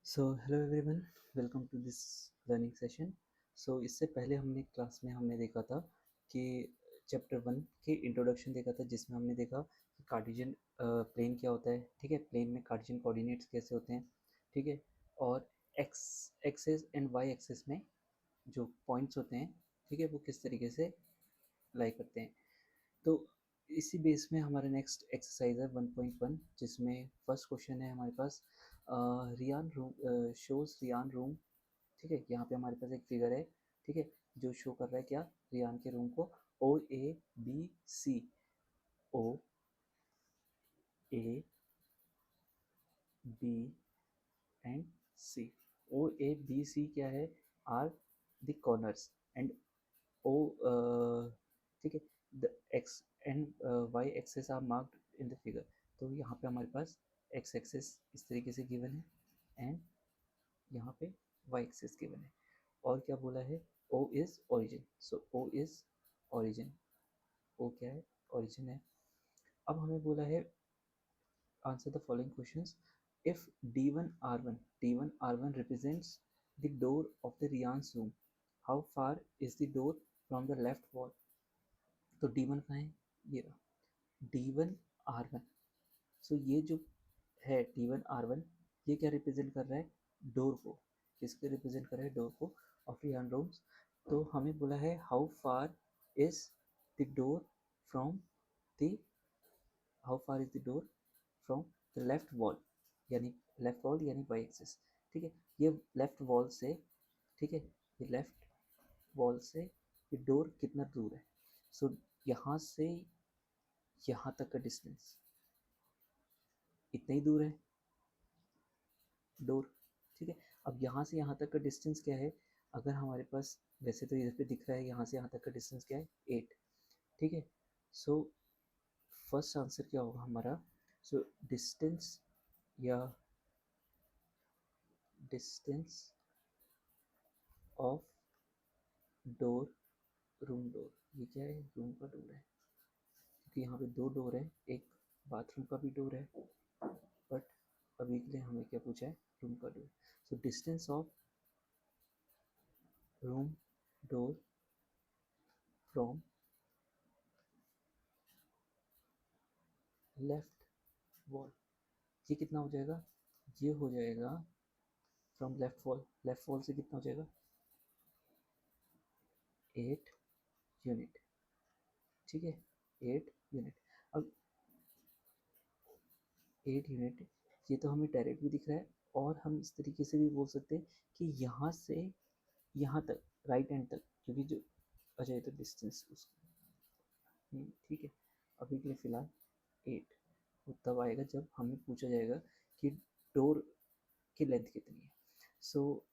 So hello everyone, welcome to this learning session. इससे पहले हमने देखा था कि चैप्टर 1 के इंट्रोडक्शन देखा था, जिसमें हमने देखा कि कार्टेशियन प्लेन क्या होता है। ठीक है, प्लेन में कार्टेशियन कोऑर्डिनेट्स कैसे होते हैं। ठीक है, और X axis and Y axis में जो पॉइंट्स होते हैं, ठीक है, वो किस तरीके से लाई करते हैं। तो इसी बेस में हमारा नेक्स्ट एक्सरसाइज है 1.1, जिसमें फर्स्ट क्वेश्चन है हमारे पास Riyan room shows Riyan room. ठीक है, यहाँ पे हमारे पास एक फिगर है। ठीक है, जो शो कर रहा है क्या, रियान के रूम को। O A B C, O A B and C. O A B C क्या है, are the corners and O, ठीक है, the X and Y axes are marked in the figure. तो यहाँ पे हमारे पास एक्स एक्सेस इस तरीके से गिवन है एंड यहाँ पे वाई एक्सेस गिवन है। और क्या बोला है, O is origin. So O is origin, O क्या है, ओरिजिन है। अब हमें बोला है answer the following questions. If d1 r1 represents the door of the Riyan's room, how far is the door from the left wall? तो d1 कहाँ है, ये रहा d1 r1। सो ये जो है d1 r1, ये क्या रिप्रेजेंट कर रहा है, डोर को। किसके रिप्रेजेंट कर रहा है, डोर को ऑफ रियान रूम्स। तो हमें बोला है how far is the door from the how far is the door from the left wall, यानी लेफ्ट वॉल यानी वाई एक्सिस। ठीक है, ये लेफ्ट वॉल से, ठीक है, ये लेफ्ट वॉल से ये डोर कितना दूर है। सो यहाँ से यहाँ तक का डिस्टेंस इतना ही दूर है डोर। ठीक है, अब यहाँ से यहाँ तक का डिस्टेंस क्या है, अगर हमारे पास, वैसे तो इधर पे दिख रहा है यहाँ से यहाँ तक का डिस्टेंस क्या है, 8। ठीक है, सो फर्स्ट आंसर क्या होगा हमारा, सो डिस्टेंस या distance of door, room door, ये क्या है, रूम का डोर है, क्योंकि यहाँ पे दो डोर है, एक बाथरूम का भी डोर है, बट अभी के लिए हमें क्या पूछा है, रूम का door. So distance of room door from left wall, ये कितना हो जाएगा, ये हो जाएगा फ्रॉम लेफ्ट वॉल से कितना हो जाएगा, 8 यूनिट। ठीक है, 8 यूनिट। अब 8 यूनिट, ये तो हमें डायरेक्ट भी दिख रहा है, और हम इस तरीके से भी बोल सकते हैं कि यहाँ से यहाँ तक, राइट हैंड तक, क्योंकि जो, अच्छा ये तो डिस्टेंस उसका, ठीक है, अभी के लिए फ़िलहाल 8। वो तब आएगा जब हमें पूछा जाएगा कि डोर की लेंथ कितनी है। सो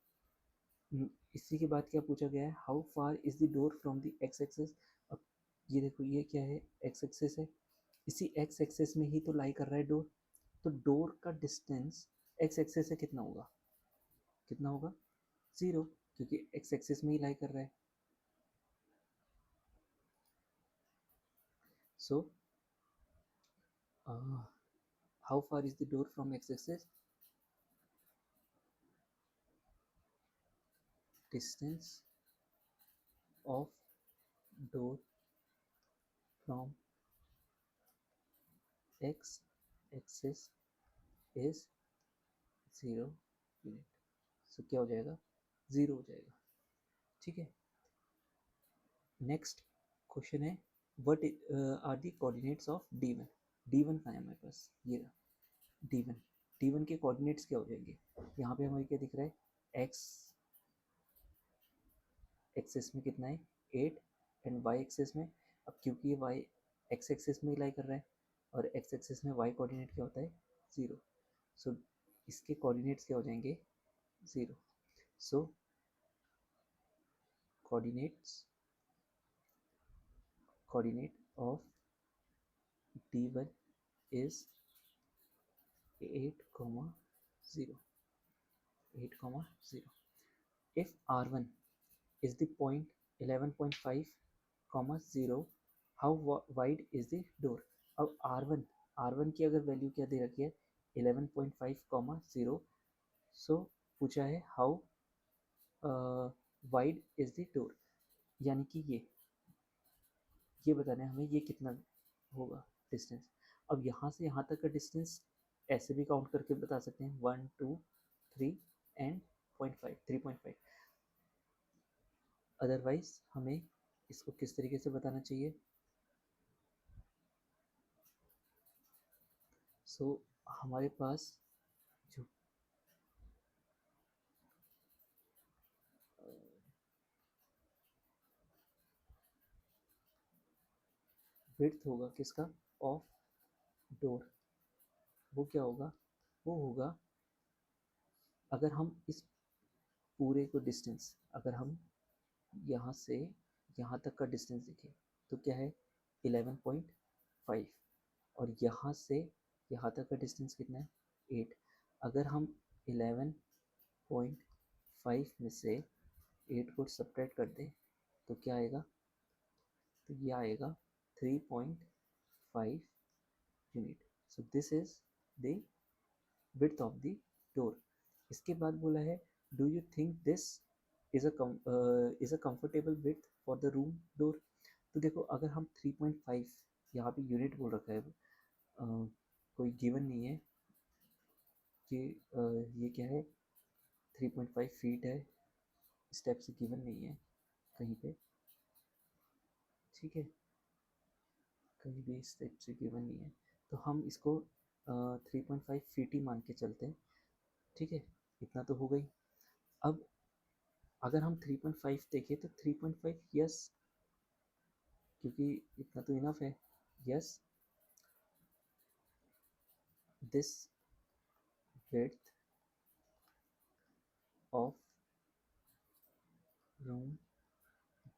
इसी के बाद क्या पूछा गया है, how far is the door from the X axis. अब ये देखो, ये क्या है, एक्स एक्सेस है, इसी एक्स एक्सेस में ही तो लाई कर रहा है डोर। तो डोर का डिस्टेंस एक्स एक्सेस से कितना होगा, कितना होगा, 0, क्योंकि एक्स एक्सेस में ही लाई कर रहा है। So how far is the door from X axis, distance of door from X axis is 0 unit. So क्या हो जाएगा, 0 हो जाएगा। ठीक है, नेक्स्ट क्वेश्चन है, what are the coordinates of d1। d1 कहाँ है हमारे पास, ये रहा d1। d1 के कोऑर्डिनेट्स क्या हो जाएंगे, यहाँ पे हमें क्या दिख रहा है, x एक्सेस में कितना है, 8, एंड y एक्सेस में, अब क्योंकि ये y x एक्सेस में लाई कर रहा है, और x एक्सेस में y कोऑर्डिनेट क्या होता है, 0। सो इसके कोऑर्डिनेट्स क्या हो जाएंगे, 0। सो coordinates coordinate of d1 is 8, 0, 8, 0. If r1 is the point 11.5, 0, how wide is the door। अब r1 की अगर वैल्यू क्या दे रखी है, 11.5, 0, सो पूछा है how wide is the door, यानी कि ये बताना है हमें ये कितना होगा डिस्टेंस। अब यहाँ से यहाँ तक का डिस्टेंस ऐसे भी काउंट करके बता सकते हैं, 1 2 3 एंड 0.5 3.5। अदरवाइज हमें इसको किस तरीके से बताना चाहिए, सो हमारे पास जो विड्थ होगा किसका, ऑफ डोर, वो क्या होगा, वो होगा, अगर हम इस पूरे को डिस्टेंस, अगर हम यहाँ से यहाँ तक का डिस्टेंस देखें तो क्या है 11.5, और यहाँ से यहाँ तक का डिस्टेंस कितना है 8। अगर हम 11.5 में से 8 को सब्ट्रैक्ट कर दें तो क्या आएगा, तो ये आएगा 3.5 unit. So this is the width of the door। इसके बाद बोला है do you think this is a comfortable width for the room door। तो देखो अगर हम 3.5, यहाँ पे यूनिट बोल रखा है, कोई गिवन नहीं है कि ये क्या है 3.5 फीट है, स्टेप से गिवन नहीं है कहीं पे, ठीक है, कहीं भी स्टेप से गिवन नहीं है, तो हम इसको 3.5 फीट ही मान के चलते हैं, ठीक है, इतना तो हो गई। अब अगर हम 3.5 देखें तो 3.5 यस, क्योंकि इतना तो इनफ है, yes this width of room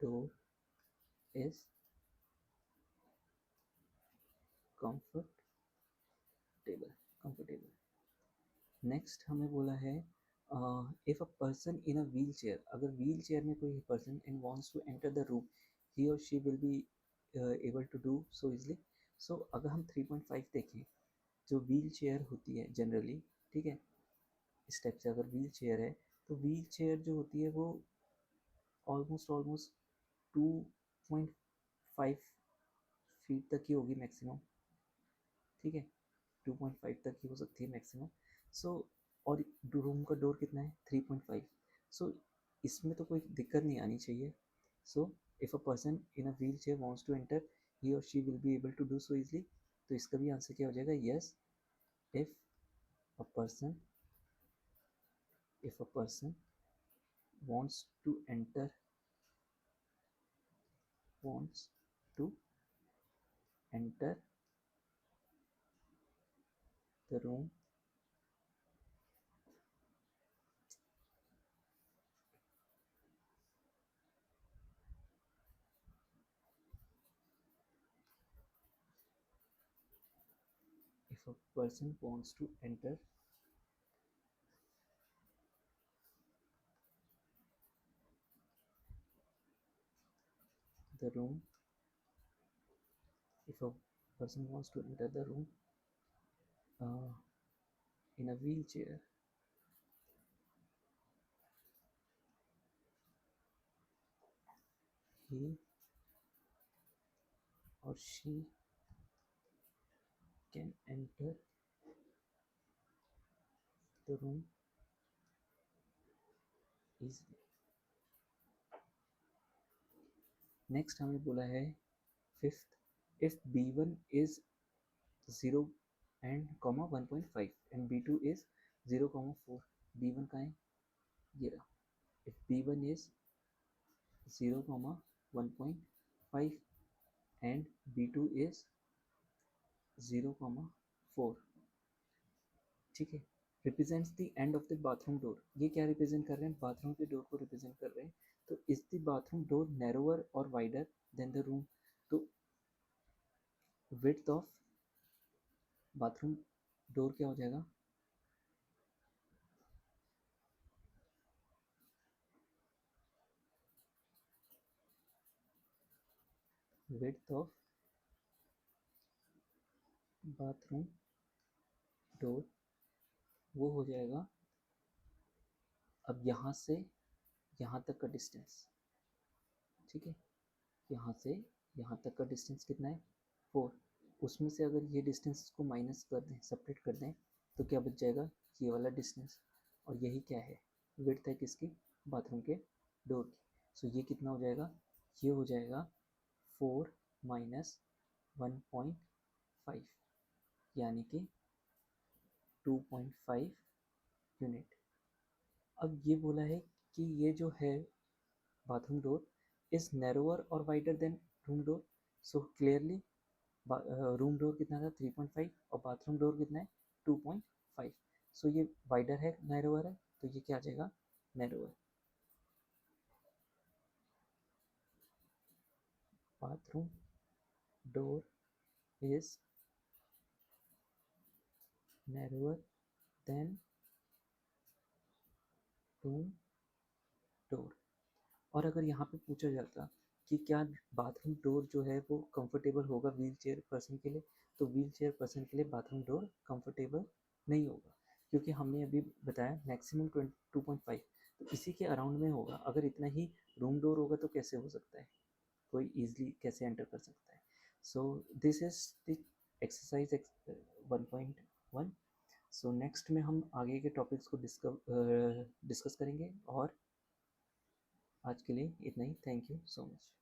door is comfortable। Next हमें बोला है if a person in a wheel chair, अगर व्हील चेयर में कोई person and wants to enter the room he or she will be able to do so easily. So अगर हम 3.5 देखें, जो व्हील चेयर होती है जनरली, ठीक है, स्टेप से अगर व्हील चेयर है तो व्हील चेयर जो होती है वो ऑलमोस्ट 2.5 फीट तक ही होगी मैक्सिमम, ठीक है, 2.5 तक ही हो सकती है मैक्सिमम। सो और रूम का डोर कितना है 3.5, सो इसमें तो कोई दिक्कत नहीं आनी चाहिए। So if a person in a wheel chair wants to enter he or she will be able to do so easily. तो इसका भी आंसर क्या हो जाएगा, yes if a person if a person wants to enter wants to enter the room if a person wants to enter the room if a person wants to enter the room uh, in a wheelchair, he or she can enter the room easily। Next हमें बोला है fifth, if b1 is 0 and comma 1.5 and b2 is 0,4, b1 का है ये रहा, if b1 is 0,1.5 and b2 is 0,4, ठीक है, represents the end of the bathroom door. ये क्या रिप्रेजेंट कर रहे हैं, बाथरूम के डोर को रिप्रेजेंट कर रहे हैं। तो is the bathroom door narrower और वाइडर देन द रूम, तो विड्थ ऑफ बाथरूम डोर क्या हो जाएगा, विड्थ ऑफ बाथरूम डोर वो हो जाएगा अब यहाँ से यहाँ तक का डिस्टेंस, ठीक है, यहाँ से यहाँ तक का डिस्टेंस कितना है 4, उसमें से अगर ये डिस्टेंस को माइनस कर दें, सेपरेट कर दें, तो क्या बच जाएगा, ये वाला डिस्टेंस, और यही क्या है, विड्थ है किसकी, बाथरूम के डोर की। सो ये कितना हो जाएगा, ये हो जाएगा 4 माइनस 1.5, यानी कि 2.5 यूनिट। अब ये बोला है कि ये जो है बाथरूम डोर इज नैरोअर और wider than room door. So clearly room door कितना था 3.5 और बाथरूम डोर कितना है 2.5। सो ये वाइडर है नैरोअर है, तो ये क्या आ जाएगा, narrower. Bathroom door is narrower than room door. और अगर यहाँ पे पूछा जाता कि क्या बाथरूम डोर जो है वो कंफर्टेबल होगा व्हील चेयर पर्सन के लिए, तो व्हील चेयर पर्सन के लिए बाथरूम डोर कंफर्टेबल नहीं होगा, क्योंकि हमने अभी बताया मैक्सिमम 2.5, तो इसी के अराउंड में होगा। अगर इतना ही रूम डोर होगा तो कैसे हो सकता है, कोई ईजिली कैसे एंटर कर सकता है। So this is the exercise 1.1। So next में हम आगे के टॉपिक्स को डिस्कस करेंगे, और आज के लिए इतना ही। Thank you so much.